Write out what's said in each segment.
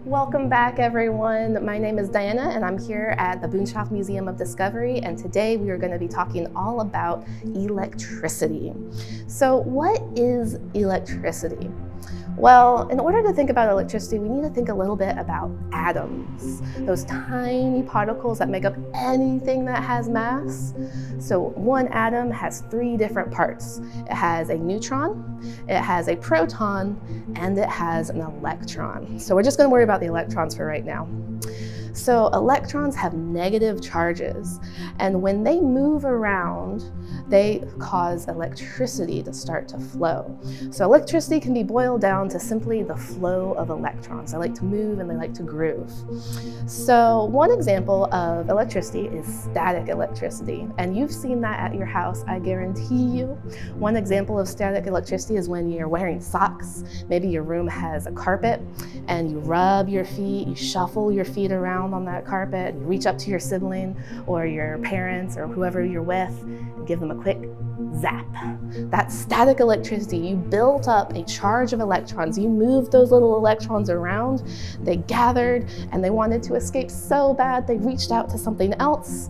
Welcome back, everyone. My name is Diana, and I'm here at the Boonshoft Museum of Discovery, and today we are going to be talking all about electricity. So what is electricity? Well, in order to think about electricity, we need to think a little bit about atoms, those tiny particles that make up anything that has mass. So one atom has three different parts. It has a neutron, it has a proton, and it has an electron. So we're just going to worry about the electrons for right now. So electrons have negative charges, and when they move around, they cause electricity to start to flow. So electricity can be boiled down to simply the flow of electrons. They like to move and they like to groove. So one example of electricity is static electricity, and you've seen that at your house, I guarantee you. One example of static electricity is when you're wearing socks. Maybe your room has a carpet, and you rub your feet, you shuffle your feet around on that carpet, you reach up to your sibling or your parents or whoever you're with and give them a quick zap. That's static electricity. You built up a charge of electrons. You moved those little electrons around, they gathered, and they wanted to escape so bad they reached out to something else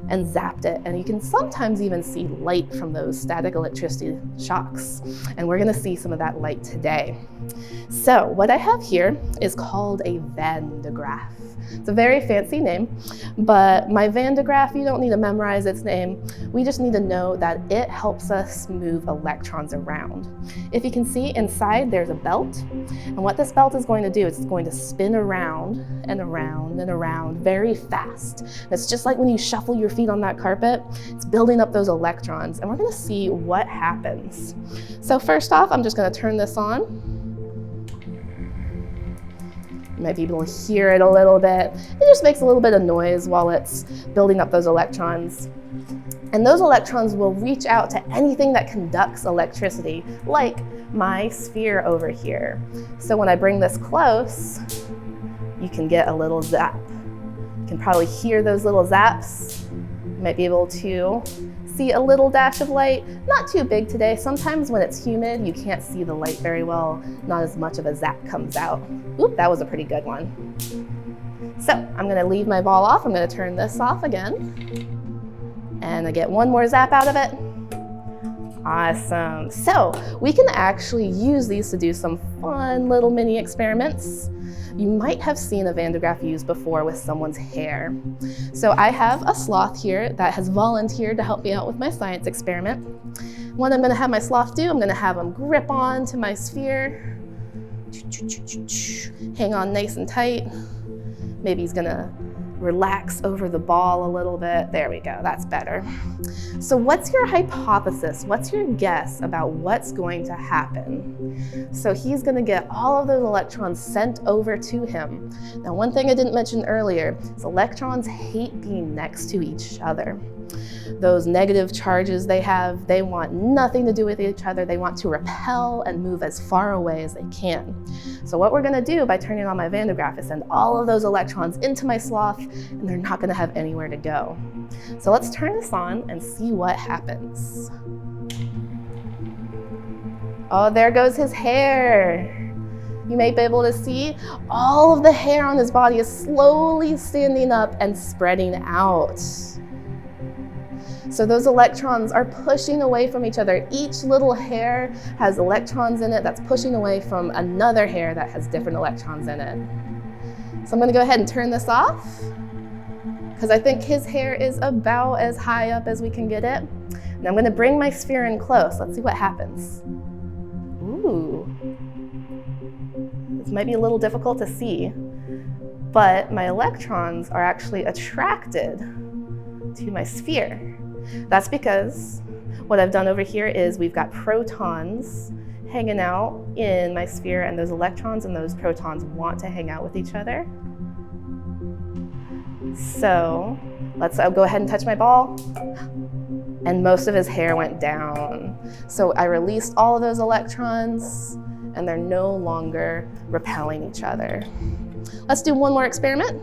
and zapped it. And you can sometimes even see light from those static electricity shocks. And we're gonna see some of that light today. So what I have here is called a Van de Graaff. It's a very fancy name, but my Van de Graaff, you don't need to memorize its name. We just need to know that it helps us move electrons around. If you can see inside, there's a belt. And what this belt is going to do is it's going to spin around and around and around very fast. And it's just like when you shuffle your feet on that carpet, it's building up those electrons, and we're gonna see what happens. So first off, I'm just gonna turn this on. You might be able to hear it a little bit. It just makes a little bit of noise while it's building up those electrons. And those electrons will reach out to anything that conducts electricity, like my sphere over here. So when I bring this close, you can get a little zap. You can probably hear those little zaps. You might be able to see a little dash of light, not too big today. Sometimes when it's humid, you can't see the light very well. Not as much of a zap comes out. Oop, that was a pretty good one. So I'm gonna leave my ball off. I'm gonna turn this off again. And I get one more zap out of it. Awesome. So we can actually use these to do some fun little mini experiments. You might have seen a Van de Graaff used before with someone's hair. So I have a sloth here that has volunteered to help me out with my science experiment. What I'm gonna have my sloth do, I'm gonna have him grip on to my sphere. Hang on nice and tight. Maybe he's gonna relax over the ball a little bit. There we go, that's better. So what's your hypothesis? What's your guess about what's going to happen? So he's gonna get all of those electrons sent over to him. Now, one thing I didn't mention earlier is electrons hate being next to each other. Those negative charges they have, they want nothing to do with each other. They want to repel and move as far away as they can. So what we're gonna do by turning on my Van de Graaff is send all of those electrons into my sloth, and they're not gonna have anywhere to go. So let's turn this on and see what happens. Oh, there goes his hair. You may be able to see all of the hair on his body is slowly standing up and spreading out. So those electrons are pushing away from each other. Each little hair has electrons in it that's pushing away from another hair that has different electrons in it. So I'm gonna go ahead and turn this off because I think his hair is about as high up as we can get it. And I'm gonna bring my sphere in close. Let's see what happens. Ooh. This might be a little difficult to see, but my electrons are actually attracted to my sphere. That's because what I've done over here is we've got protons hanging out in my sphere, and those electrons and those protons want to hang out with each other. So let's go ahead and touch my ball. And most of his hair went down. So I released all of those electrons, and they're no longer repelling each other. Let's do one more experiment.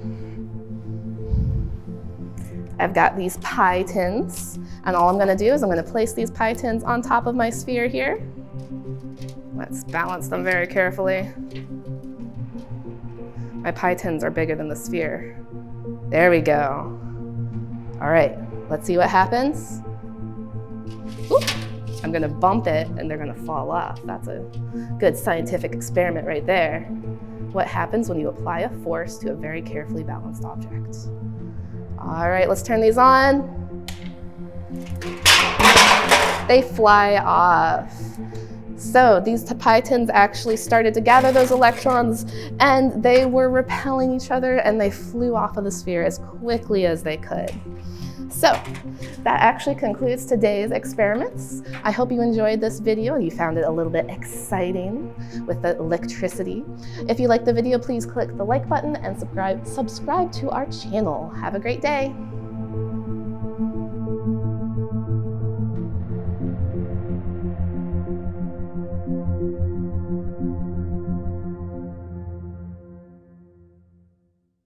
I've got these pie tins, and all I'm gonna do is I'm gonna place these pie tins on top of my sphere here. Let's balance them very carefully. My pie tins are bigger than the sphere. There we go. All right, let's see what happens. Oop. I'm gonna bump it and they're gonna fall off. That's a good scientific experiment right there. What happens when you apply a force to a very carefully balanced object? All right, let's turn these on. They fly off. So these pie tins actually started to gather those electrons and they were repelling each other and they flew off of the sphere as quickly as they could. So that actually concludes today's experiments. I hope you enjoyed this video and you found it a little bit exciting with the electricity. If you liked the video, please click the like button and subscribe to our channel. Have a great day.